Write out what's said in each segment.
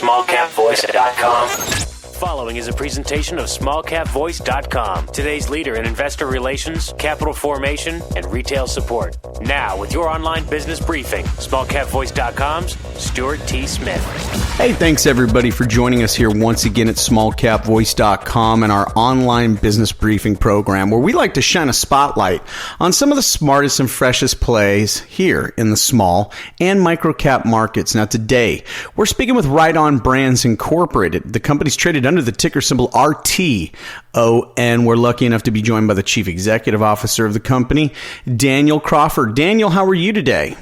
SmallCapVoice.com. Following is a presentation of SmallCapVoice.com, today's leader in investor relations, capital formation, and retail support. Now, with your online business briefing, SmallCapVoice.com's Stuart T. Smith. Hey, thanks everybody for joining us here once again at SmallCapVoice.com and our online business briefing program, where we like to shine a spotlight on some of the smartest and freshest plays here in the small and micro cap markets. Now, today, we're speaking with RTON Brands Incorporated. The company's traded under the ticker symbol RTON. We're lucky enough to be joined by the Chief Executive Officer of the company, Daniel Crawford. Daniel, how are you today?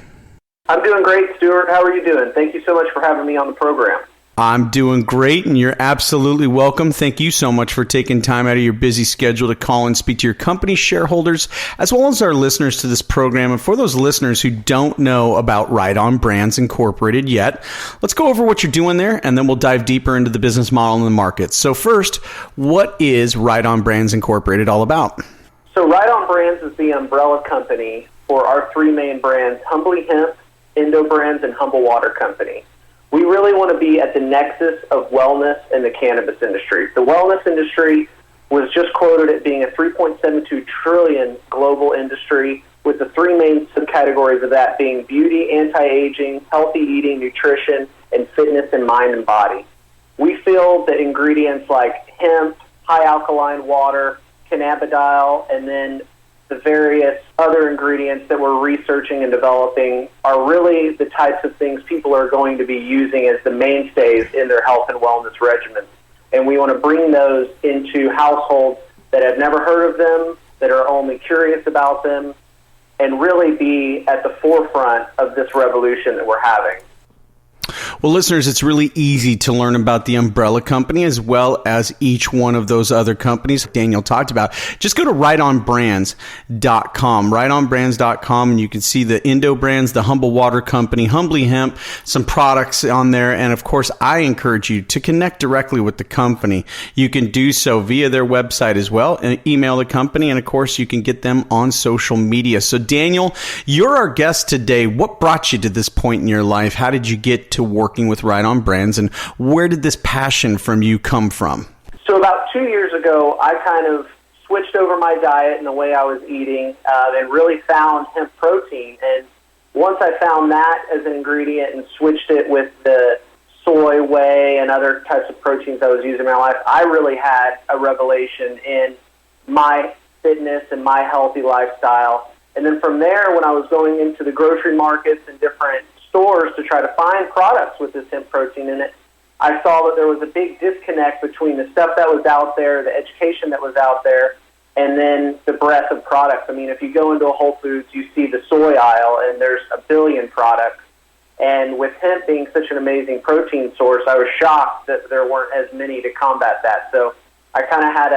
I'm doing great, Stuart. How are you doing? Thank you so much for having me on the program. I'm doing great, and you're absolutely welcome. Thank you so much for taking time out of your busy schedule to call and speak to your company shareholders, as well as our listeners to this program. And for those listeners who don't know about RTON Brands Incorporated yet, let's go over what you're doing there, and then we'll dive deeper into the business model and the market. So first, what is RTON Brands Incorporated all about? So RTON Brands is the umbrella company for our three main brands, Humbly Hemp, Endo Brands, and Humble Water Company. We really want to be at the nexus of wellness in the cannabis industry. The wellness industry was just quoted at being a $3.72 trillion global industry, with the three main subcategories of that being beauty, anti-aging, healthy eating, nutrition, and fitness in mind and body. We feel that ingredients like hemp, high alkaline water, cannabidiol, and then the various other ingredients that we're researching and developing are really the types of things people are going to be using as the mainstays in their health and wellness regimens. And we want to bring those into households that have never heard of them, that are only curious about them, and really be at the forefront of this revolution that we're having. Well, listeners, it's really easy to learn about the umbrella company as well as each one of those other companies Daniel talked about. Just go to RTONBrands.com, RTONBrands.com, and you can see the Endo Brands, the Humble Water Company, Humbly Hemp, some products on there. And of course, I encourage you to connect directly with the company. You can do so via their website as well, and email the company. And of course, you can get them on social media. So Daniel, you're our guest today. What brought you to this point in your life? How did you get to working with RTON Brands, and where did this passion from you come from? So about 2 years ago, I kind of switched over my diet and the way I was eating and really found hemp protein. And once I found that as an ingredient and switched it with the soy, whey, and other types of proteins I was using in my life, I really had a revelation in my fitness and my healthy lifestyle. And then from there, when I was going into the grocery markets and different stores to try to find products with this hemp protein in it, I saw that there was a big disconnect between the stuff that was out there, the education that was out there, and then the breadth of products. I mean, if you go into a Whole Foods, you see the soy aisle, and there's a billion products. And with hemp being such an amazing protein source, I was shocked that there weren't as many to combat that. So I kind of had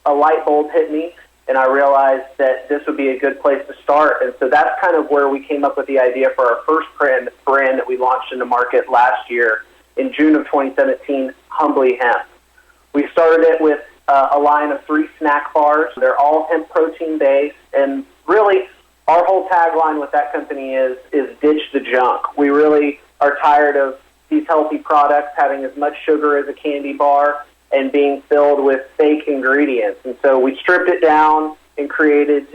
a light bulb hit me, and I realized that this would be a good place to start. And so that's kind of where we came up with the idea for our first brand that we launched in the market last year in June of 2017, Humbly Hemp. We started it with a line of 3 snack bars. They're all hemp protein based, and really our whole tagline with that company is ditch the junk. We really are tired of these healthy products having as much sugar as a candy bar and being filled with fake ingredients. And so we stripped it down and created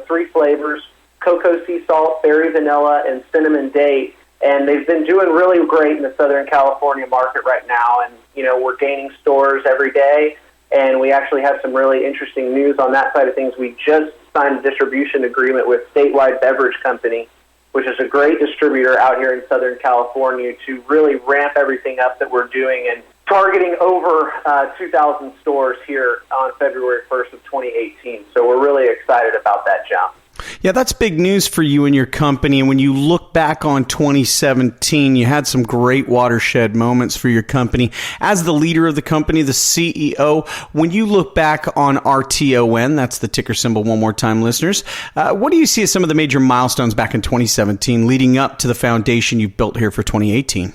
3 flavors: cocoa sea salt, berry vanilla, and cinnamon date. And they've been doing really great in the Southern California market right now. And, we're gaining stores every day. And we actually have some really interesting news on that side of things. We just signed a distribution agreement with Statewide Beverage Company, which is a great distributor out here in Southern California, to really ramp everything up that we're doing and targeting over 2,000 stores here on February 1st of 2018. So we're really excited about that jump. Yeah, that's big news for you and your company. And when you look back on 2017, you had some great watershed moments for your company. As the leader of the company, the CEO, when you look back on RTON, that's the ticker symbol one more time, listeners, what do you see as some of the major milestones back in 2017 leading up to the foundation you've built here for 2018?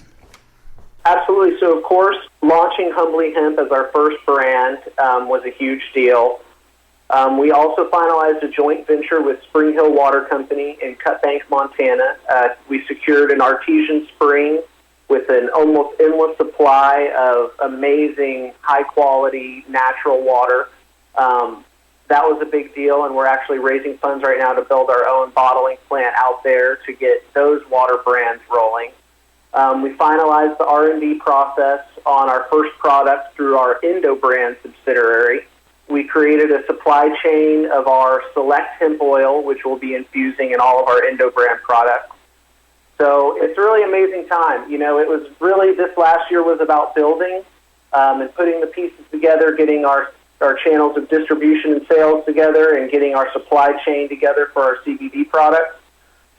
Absolutely. So, of course, launching Humbly Hemp as our first brand was a huge deal. We also finalized a joint venture with Spring Hill Water Company in Cut Bank, Montana. We secured an artesian spring with an almost endless supply of amazing, high-quality, natural water. That was a big deal, and we're actually raising funds right now to build our own bottling plant out there to get those water brands rolling. We finalized the R&D process on our first product through our Endo Brands subsidiary. We created a supply chain of our select hemp oil, which we'll be infusing in all of our Endo Brand products. So it's a really amazing time. You know, it was really, this last year was about building and putting the pieces together, getting our channels of distribution and sales together, and getting our supply chain together for our CBD products.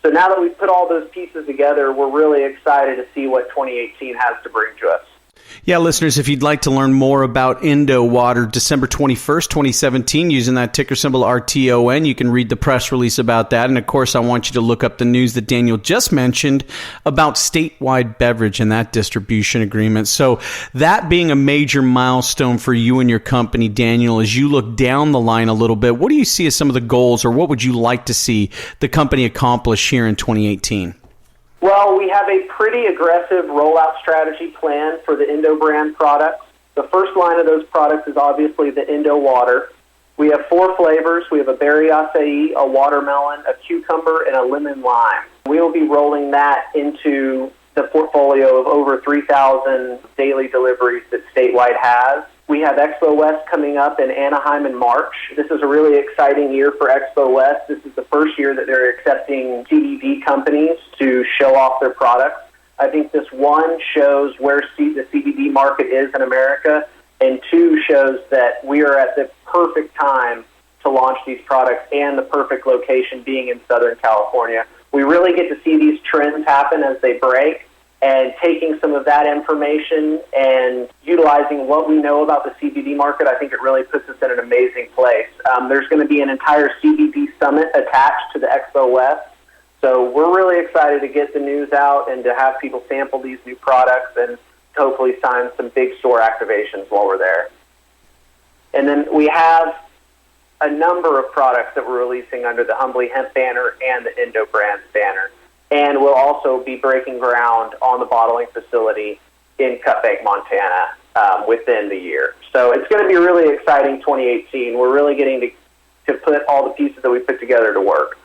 So now that we've put all those pieces together, we're really excited to see what 2018 has to bring to us. Yeah, listeners, if you'd like to learn more about Endo Water, December 21st, 2017, using that ticker symbol RTON, you can read the press release about that. And of course, I want you to look up the news that Daniel just mentioned about statewide beverage and that distribution agreement. So that being a major milestone for you and your company, Daniel, as you look down the line a little bit, what do you see as some of the goals, or what would you like to see the company accomplish here in 2018? Well, we have a pretty aggressive rollout strategy plan for the Endo Brand products. The first line of those products is obviously the Endo Water. We have 4 flavors. We have a berry acai, a watermelon, a cucumber, and a lemon lime. We will be rolling that into the portfolio of over 3,000 daily deliveries that Statewide has. We have Expo West coming up in Anaheim in March. This is a really exciting year for Expo West. This is the first year that they're accepting CBD companies to show off their products. I think this, 1, shows where the CBD market is in America, and 2, shows that we are at the perfect time to launch these products and the perfect location being in Southern California. We really get to see these trends happen as they break, and taking some of that information and utilizing what we know about the CBD market, I think it really puts us in an amazing place. There's going to be an entire CBD summit attached to the Expo West. So we're really excited to get the news out and to have people sample these new products and hopefully sign some big store activations while we're there. And then we have a number of products that we're releasing under the Humbly Hemp banner and the Endo Brands banner. And we'll also be breaking ground on the bottling facility in Cut Bank, Montana, within the year. So it's going to be a really exciting 2018. We're really getting to put all the pieces that we put together to work.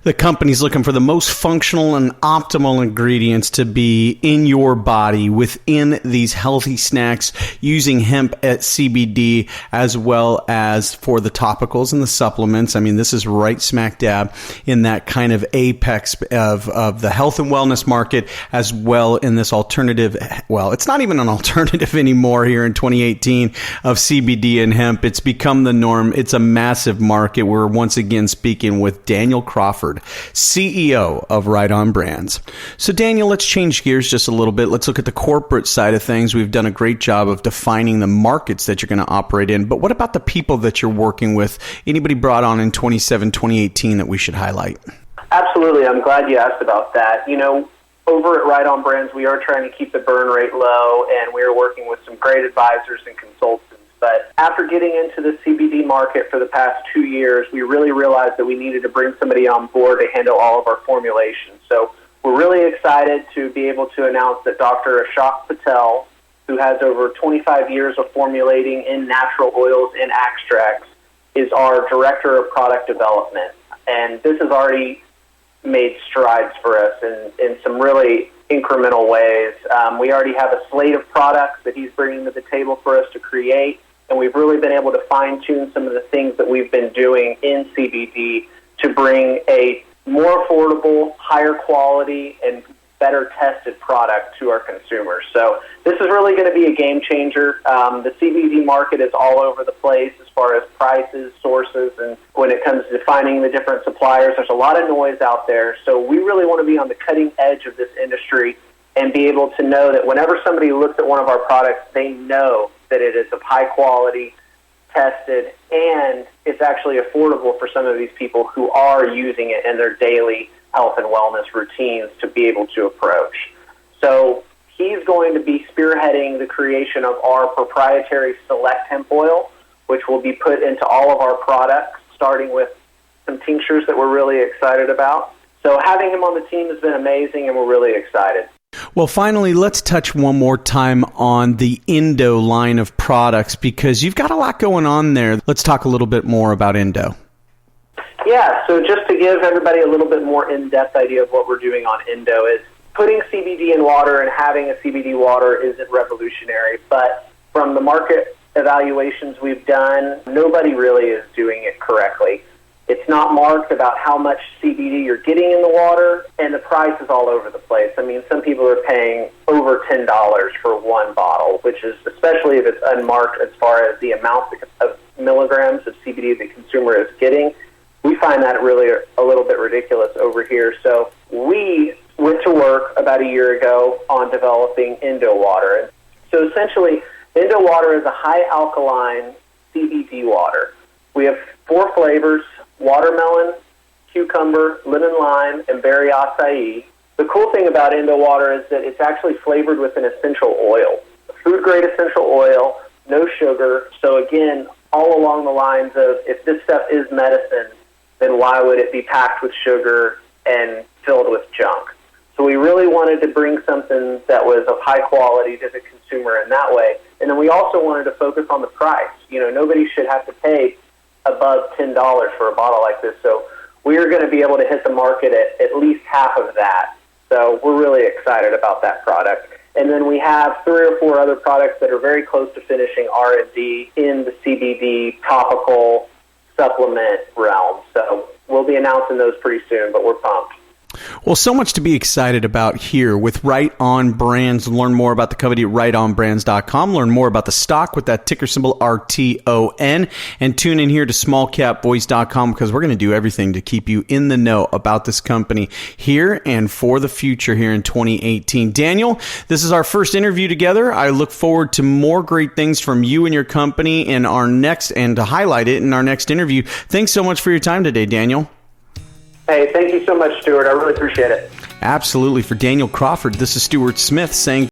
The company's looking for the most functional and optimal ingredients to be in your body within these healthy snacks, using hemp at CBD as well as for the topicals and the supplements. I mean, this is right smack dab in that kind of apex of the health and wellness market, as well in this alternative. Well, it's not even an alternative anymore here in 2018 of CBD and hemp. It's become the norm. It's a massive market. We're once again speaking with Daniel Crawford, CEO of RTON Brands. So Daniel, let's change gears just a little bit. Let's look at the corporate side of things. We've done a great job of defining the markets that you're going to operate in, but what about the people that you're working with? Anybody brought on in 2018 that we should highlight? Absolutely. I'm glad you asked about that. You know, over at RTON Brands, we are trying to keep the burn rate low, and we are working with some great advisors and consultants. But after getting into the CBD market for the past 2 years, we really realized that we needed to bring somebody on board to handle all of our formulations. So we're really excited to be able to announce that Dr. Ashok Patel, who has over 25 years of formulating in natural oils and extracts, is our Director of Product Development. And this has already made strides for us in some really incremental ways. We already have a slate of products that he's bringing to the table for us to create. And we've really been able to fine-tune some of the things that we've been doing in CBD to bring a more affordable, higher quality, and better tested product to our consumers. So this is really going to be a game changer. The CBD market is all over the place as far as prices, sources, and when it comes to finding the different suppliers, there's a lot of noise out there. So we really want to be on the cutting edge of this industry and be able to know that whenever somebody looks at one of our products, they know that it is of high quality, tested, and it's actually affordable for some of these people who are using it in their daily health and wellness routines to be able to approach. So he's going to be spearheading the creation of our proprietary select hemp oil, which will be put into all of our products, starting with some tinctures that we're really excited about. So having him on the team has been amazing, and we're really excited. Well, finally, let's touch one more time on the Endo line of products because you've got a lot going on there. Let's talk a little bit more about Endo. Yeah, so just to give everybody a little bit more in-depth idea of what we're doing on Endo is putting CBD in water and having a CBD water isn't revolutionary, but from the market evaluations we've done, nobody really is doing it correctly. It's not marked about how much CBD you're getting in the water, and the price is all over the place. I mean, some people are paying over $10 for one bottle, which is, especially if it's unmarked as far as the amount of milligrams of CBD the consumer is getting. We find that really a little bit ridiculous over here. So we went to work about a year ago on developing Endo water. And so essentially, Endo water is a high alkaline CBD water. We have 4 flavors: watermelon, cucumber, lemon lime, and berry acai. The cool thing about Endo water is that it's actually flavored with an essential oil, food-grade essential oil, no sugar. So again, all along the lines of if this stuff is medicine, then why would it be packed with sugar and filled with junk? So we really wanted to bring something that was of high quality to the consumer in that way. And then we also wanted to focus on the price. You know, nobody should have to pay above $10 for a bottle like this. So we're going to be able to hit the market at least half of that. So we're really excited about that product. And then we have 3 or 4 other products that are very close to finishing R&D in the CBD topical supplement realm. So we'll be announcing those pretty soon, but we're pumped. Well, so much to be excited about here with Right On Brands. Learn more about the company at rightonbrands.com. Learn more about the stock with that ticker symbol RTON. And tune in here to smallcapvoice.com because we're going to do everything to keep you in the know about this company here and for the future here in 2018. Daniel, this is our first interview together. I look forward to more great things from you and your company in our next, and to highlight it in our next interview. Thanks so much for your time today, Daniel. Hey, thank you so much, Stuart. I really appreciate it. Absolutely. For Daniel Crawford, this is Stuart Smith saying